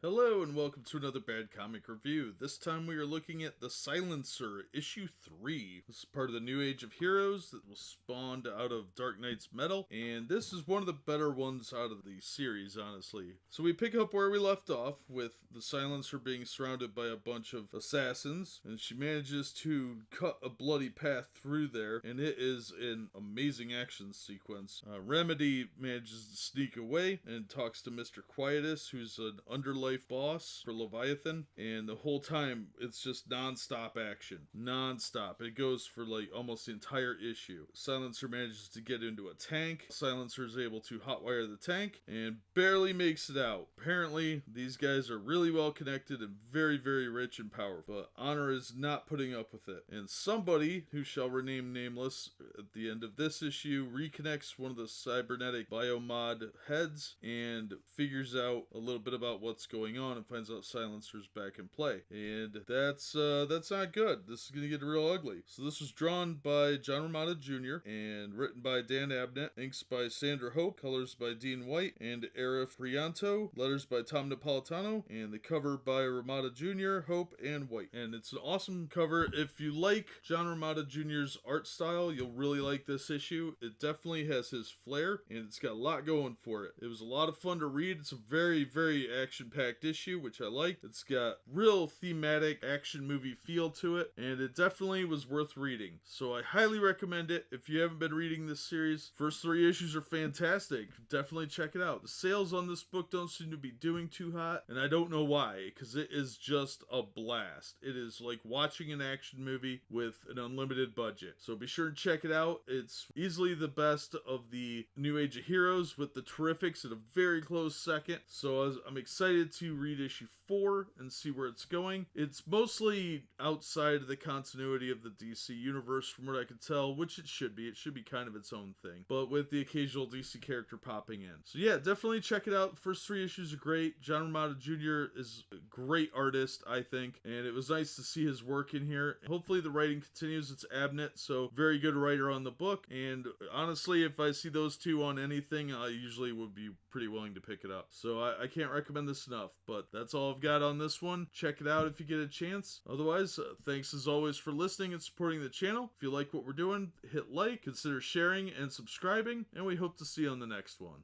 Hello and welcome to another Bad Comic Review. This time we are looking at The Silencer, Issue 3. This is part of the New Age of Heroes that was spawned out of Dark Knight's Metal, and this is one of the better ones out of the series, honestly. So we pick up where we left off, with the Silencer being surrounded by a bunch of assassins, and she manages to cut a bloody path through there, and it is an amazing action sequence. Remedy manages to sneak away and talks to Mr. Quietus, who's an underlife boss for Leviathan, and the whole time it's just non-stop action. Non-stop. It goes for like almost the entire issue. Silencer manages to get into a tank. Silencer is able to hotwire the tank and barely makes it out. Apparently, these guys are really well connected and very, very rich and powerful, but Honor is not putting up with it. And somebody, who shall remain nameless, at the end of this issue, reconnects one of the cybernetic biomod heads and figures out a little bit about what's going on and finds out Silencer's back in play. And that's not good. This is going to get real ugly. So this was drawn by John Romita Jr. and written by Dan Abnett, inks by Sandra Hope, colors by Dean White and Arif Prianto, letters by Tom Napolitano, and the cover by Romita Jr., Hope, and White. And it's an awesome cover. If you like John Romita Jr.'s art style, you'll really like this issue. It definitely has his flair, and it's got a lot going for it. It was a lot of fun to read. It's a very, very action-packed issue, which I liked. It's got real thematic action movie feel to it, and it definitely was worth reading. So I highly recommend it. If you haven't been reading this series, first 3 issues are fantastic. Definitely check it out. The sales on this book don't seem to be doing too hot, and I don't know why, because it is just a blast. It is like watching an action movie with an unlimited budget. So be sure to check it out. It's easily the best of the New Age of Heroes, with the Terrifics at a very close second. So I'm excited to read issue 4 and see where it's going. It's mostly outside of the continuity of the DC universe from what I can tell, which it should be. It should be kind of its own thing, but with the occasional DC character popping in. So yeah, definitely check it out. The first 3 issues are great. John Romita Jr. is a great artist, I think, and it was nice to see his work in here. Hopefully the writing continues. It's Abnett, so very good writer on the book, and honestly, if I see those two on anything, I usually would be pretty willing to pick it up. So I can't recommend this enough, but that's all I've got on this one. Check it out if you get a chance. Otherwise, thanks as always for listening and supporting the channel. If you like what we're doing, hit like, consider sharing and subscribing, and we hope to see you on the next one.